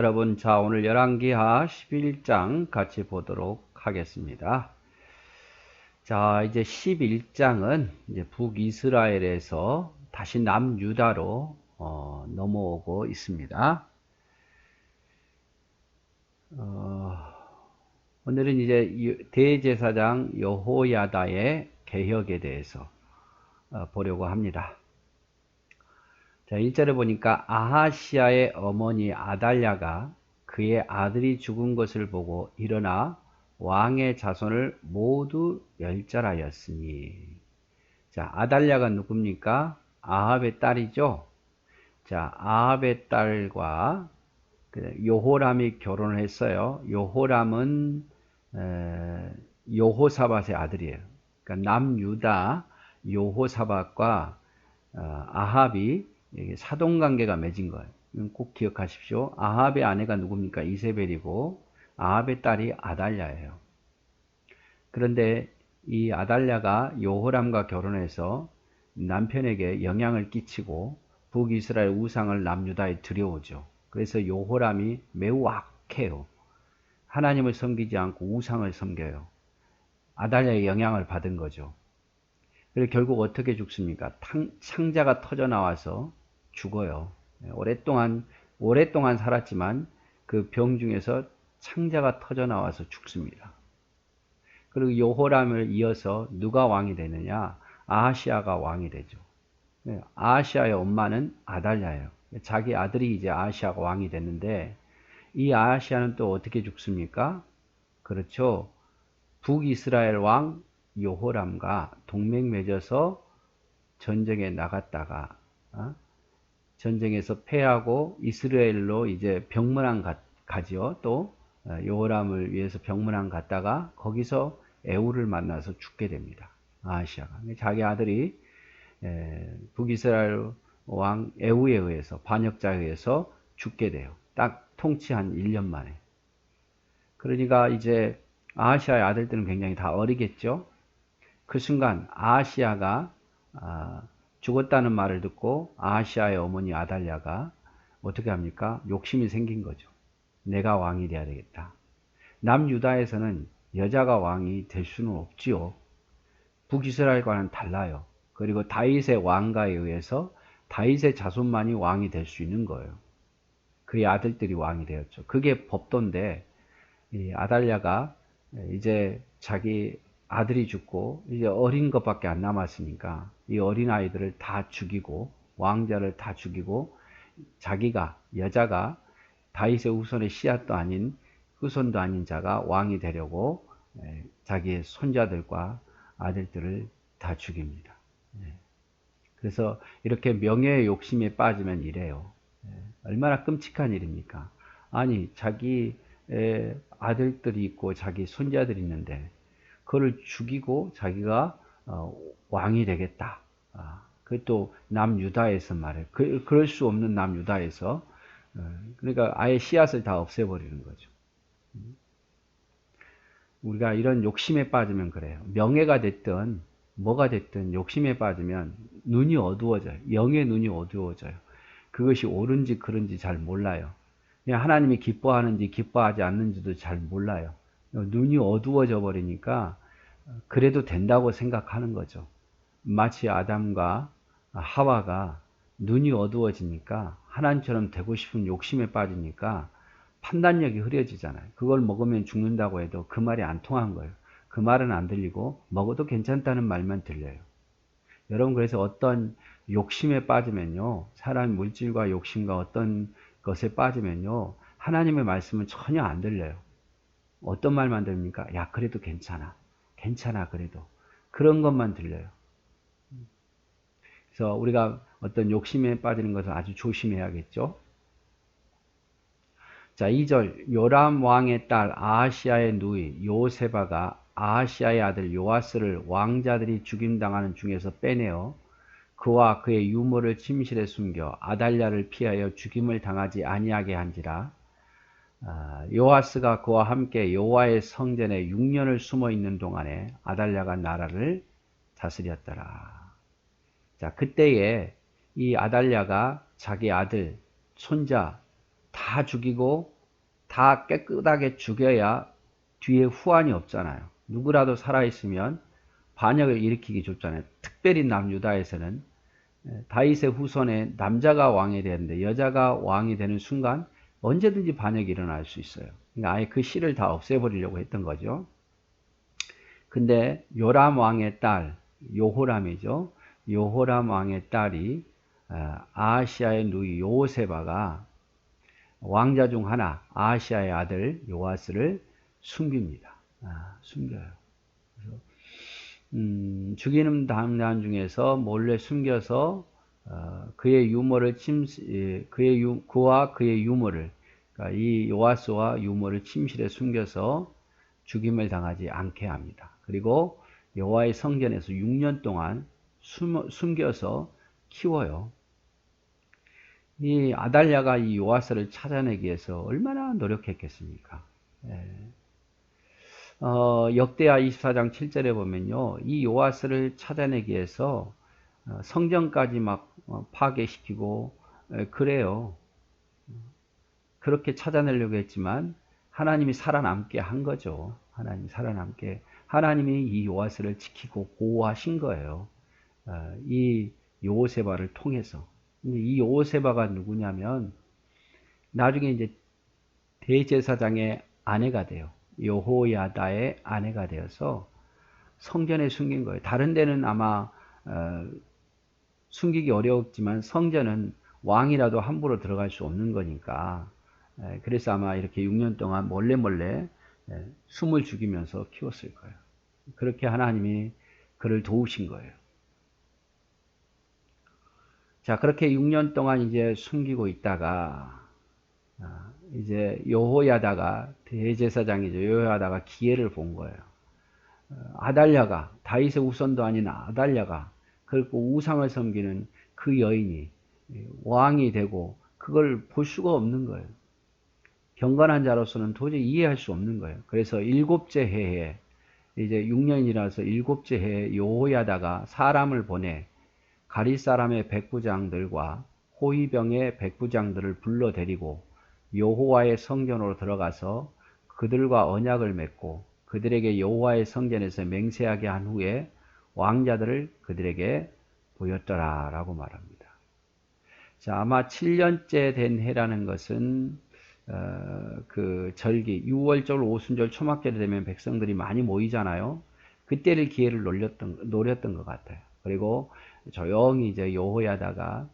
여러분, 자, 오늘 열왕기하 11장 같이 보도록 하겠습니다. 자, 이제 11장은 이제 북이스라엘에서 다시 남유다로 넘어오고 있습니다. 오늘은 이제 대제사장 여호야다의 개혁에 대해서 보려고 합니다. 자, 1절에 보니까 아하시아의 어머니 아달랴가 그의 아들이 죽은 것을 보고 일어나 왕의 자손을 모두 멸절하였으니. 자, 아달랴가 누굽니까? 아합의 딸이죠. 자, 아합의 딸과 요호람이 결혼을 했어요. 요호람은 여호사밧의 아들이에요. 그러니까 남유다 여호사밧과 아합이 사돈관계가 맺은 거예요. 꼭 기억하십시오. 아합의 아내가 누굽니까? 이세벨이고 아합의 딸이 아달랴예요. 그런데 이 아달랴가 여호람과 결혼해서 남편에게 영향을 끼치고 북이스라엘 우상을 남유다에 들여오죠. 그래서 여호람이 매우 악해요. 하나님을 섬기지 않고 우상을 섬겨요. 아달랴의 영향을 받은 거죠. 그리고 결국 어떻게 죽습니까? 창자가 터져 나와서 죽어요. 오랫동안 살았지만 그 병 중에서 창자가 터져 나와서 죽습니다. 그리고 여호람을 이어서 누가 왕이 되느냐? 아하시아가 왕이 되죠. 아하시아의 엄마는 아달랴예요. 자기 아들이 이제 아하시아가 왕이 됐는데 이 아하시아는 또 어떻게 죽습니까? 그렇죠. 북이스라엘 왕 여호람과 동맹 맺어서 전쟁에 나갔다가 전쟁에서 패하고 이스라엘로 이제 병문안 가지요. 또 여호람을 위해서 병문안 갔다가 거기서 에후를 만나서 죽게 됩니다. 아하시아가 자기 아들이 북이스라엘 왕 에후에 의해서 반역자에 의해서 죽게 돼요. 딱 통치 한 1년 만에. 그러니까 이제 아하시아의 아들들은 굉장히 다 어리겠죠. 그 순간 아하시아가 죽었다는 말을 듣고 아하시아의 어머니 아달랴가 어떻게 합니까? 욕심이 생긴 거죠. 내가 왕이 돼야 되겠다. 남유다에서는 여자가 왕이 될 수는 없지요. 북이스라엘과는 달라요. 그리고 다윗의 왕가에 의해서 다윗의 자손만이 왕이 될 수 있는 거예요. 그의 아들들이 왕이 되었죠. 그게 법도인데 이 아달랴가 이제 자기 아들이 죽고 이제 어린 것밖에 안 남았으니까 이 어린 아이들을 다 죽이고 왕자를 다 죽이고 자기가 여자가 다윗의 후손의 씨앗도 아닌 후손도 아닌 자가 왕이 되려고 자기의 손자들과 아들들을 다 죽입니다. 그래서 이렇게 명예의 욕심에 빠지면 이래요. 얼마나 끔찍한 일입니까? 아니 자기 아들들이 있고 자기 손자들이 있는데 그를 죽이고 자기가 왕이 되겠다. 그것도 남유다에서 말해요. 그럴 수 없는 남유다에서 그러니까 아예 씨앗을 다 없애버리는 거죠. 우리가 이런 욕심에 빠지면 그래요. 명예가 됐든 뭐가 됐든 욕심에 빠지면 눈이 어두워져요. 영의 눈이 어두워져요. 그것이 옳은지 그른지 잘 몰라요. 그냥 하나님이 기뻐하는지 기뻐하지 않는지도 잘 몰라요. 눈이 어두워져 버리니까 그래도 된다고 생각하는 거죠. 마치 아담과 하와가 눈이 어두워지니까 하나님처럼 되고 싶은 욕심에 빠지니까 판단력이 흐려지잖아요. 그걸 먹으면 죽는다고 해도 그 말이 안 통한 거예요. 그 말은 안 들리고 먹어도 괜찮다는 말만 들려요. 여러분 그래서 어떤 욕심에 빠지면요. 사람 물질과 욕심과 어떤 것에 빠지면요. 하나님의 말씀은 전혀 안 들려요. 어떤 말만 들립니까? 야 그래도 괜찮아. 괜찮아 그래도. 그런 것만 들려요. 그래서 우리가 어떤 욕심에 빠지는 것을 아주 조심해야겠죠. 자, 2절 요람 왕의 딸 아하시아의 누이 요세바가 아하시아의 아들 요아스를 왕자들이 죽임당하는 중에서 빼내어 그와 그의 유모를 침실에 숨겨 아달랴를 피하여 죽임을 당하지 아니하게 한지라. 요아스가 그와 함께 여호와의 성전에 6년을 숨어 있는 동안에 아달랴가 나라를 다스렸더라. 자, 그때에 이 아달랴가 자기 아들, 손자 다 죽이고 다 깨끗하게 죽여야 뒤에 후환이 없잖아요. 누구라도 살아있으면 반역을 일으키기 좋잖아요. 특별히 남유다에서는 다윗의 후손에 남자가 왕이 되는데 여자가 왕이 되는 순간 언제든지 반역이 일어날 수 있어요. 그러니까 아예 그 씨를 다 없애버리려고 했던 거죠. 근데 요람 왕의 딸 요호람이죠. 요호람 왕의 딸이 아하시아의 누이 여호세바가 왕자 중 하나 아하시아의 아들 요아스를 숨깁니다. 숨겨요. 그래서 죽이는 방란 중에서 몰래 숨겨서 그의 유모를 그와 그의 유모를 그러니까 이 요아스와 유모를 침실에 숨겨서 죽임을 당하지 않게 합니다. 그리고 여호와의 성전에서 6년 동안 숨겨서 키워요. 이 아달랴가 이 요아스를 찾아내기 위해서 얼마나 노력했겠습니까? 역대하 24장 7절에 보면요, 이 요아스를 찾아내기 위해서 성전까지 막 파괴시키고 그래요. 그렇게 찾아내려고 했지만 하나님이 살아남게 한 거죠. 하나님이 살아남게 하나님이 이 요아스를 지키고 보호하신 거예요. 이 여호세바를 통해서. 이 여호세바가 누구냐면 나중에 이제 대제사장의 아내가 돼요. 여호야다의 아내가 되어서 성전에 숨긴 거예요. 다른 데는 아마 숨기기 어려웠지만 성전은 왕이라도 함부로 들어갈 수 없는 거니까 그래서 아마 이렇게 6년 동안 몰래 숨을 죽이면서 키웠을 거예요. 그렇게 하나님이 그를 도우신 거예요. 자, 그렇게 6년 동안 이제 숨기고 있다가 이제 여호야다가 대제사장이죠. 여호야다가 기회를 본 거예요. 아달랴가 다윗의 후손도 아닌 아달랴가 그리고 우상을 섬기는 그 여인이 왕이 되고 그걸 볼 수가 없는 거예요. 경건한 자로서는 도저히 이해할 수 없는 거예요. 그래서 7째 해에 이제 6년이라서 7째 해에 여호야다가 사람을 보내 가리 사람의 백부장들과 호위병의 백부장들을 불러 데리고 여호와의 성전으로 들어가서 그들과 언약을 맺고 그들에게 여호와의 성전에서 맹세하게 한 후에 왕자들을 그들에게 보였더라라고 말합니다. 자, 아마 7년째 된 해라는 것은 그 절기 6월절, 오순절, 초막절이 되면 백성들이 많이 모이잖아요. 그때를 기회를 노렸던 것 같아요. 그리고 조용히 이제 여호야다가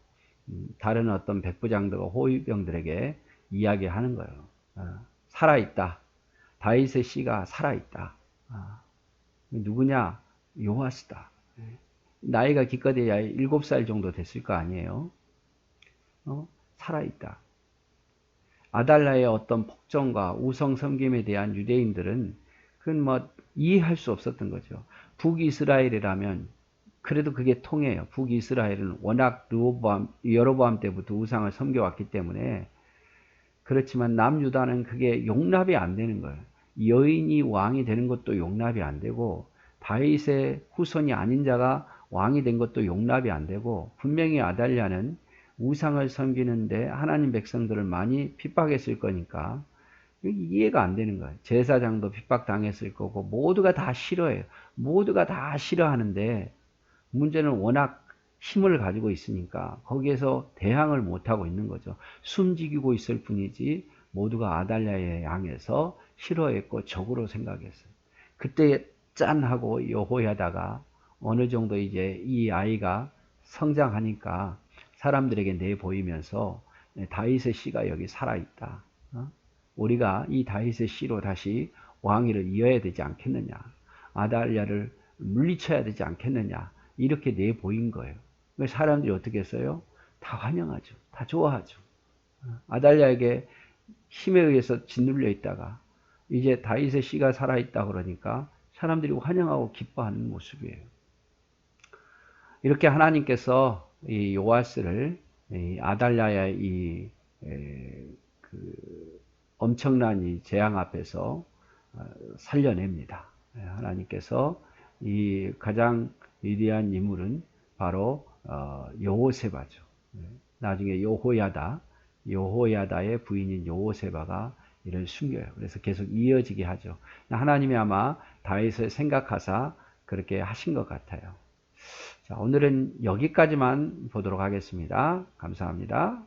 다른 어떤 백부장들과 호위병들에게 이야기하는 거예요. 살아있다. 다윗의 씨가 살아있다. 누구냐? 요아스다. 나이가 기껏해야 7살 정도 됐을 거 아니에요. 살아있다. 아달랴의 어떤 폭정과 우상 섬김에 대한 유대인들은 그건 뭐 이해할 수 없었던 거죠. 북이스라엘이라면 그래도 그게 통해요. 북이스라엘은 워낙 여로보암 때부터 우상을 섬겨왔기 때문에. 그렇지만 남유다는 그게 용납이 안 되는 거예요. 여인이 왕이 되는 것도 용납이 안 되고 다윗의 후손이 아닌 자가 왕이 된 것도 용납이 안 되고 분명히 아달랴는 우상을 섬기는데 하나님 백성들을 많이 핍박했을 거니까 이해가 안 되는 거예요. 제사장도 핍박당했을 거고 모두가 다 싫어해요. 모두가 다 싫어하는데 문제는 워낙 힘을 가지고 있으니까 거기에서 대항을 못하고 있는 거죠. 숨지기고 있을 뿐이지 모두가 아달랴에 향해서 싫어했고 적으로 생각했어요. 그때 짠 하고 여호야다가 어느 정도 이제 이 아이가 성장하니까 사람들에게 내보이면서 다윗의 씨가 여기 살아있다. 우리가 이 다윗의 씨로 다시 왕위를 이어야 되지 않겠느냐. 아달랴를 물리쳐야 되지 않겠느냐. 이렇게 내보인 거예요. 사람들이 어떻게 했어요? 다 환영하죠. 다 좋아하죠. 아달랴에게 힘에 의해서 짓눌려 있다가 이제 다윗의 씨가 살아있다 그러니까 사람들이 환영하고 기뻐하는 모습이에요. 이렇게 하나님께서 이 요아스를 아달랴의 그 엄청난 이 재앙 앞에서 살려냅니다. 하나님께서 이 가장 위대한 인물은 바로 여호세바죠. 나중에 여호야다, 여호야다의 부인인 여호세바가 이를 숨겨요. 그래서 계속 이어지게 하죠. 하나님이 아마 다윗을 생각하사 그렇게 하신 것 같아요. 자, 오늘은 여기까지만 보도록 하겠습니다. 감사합니다.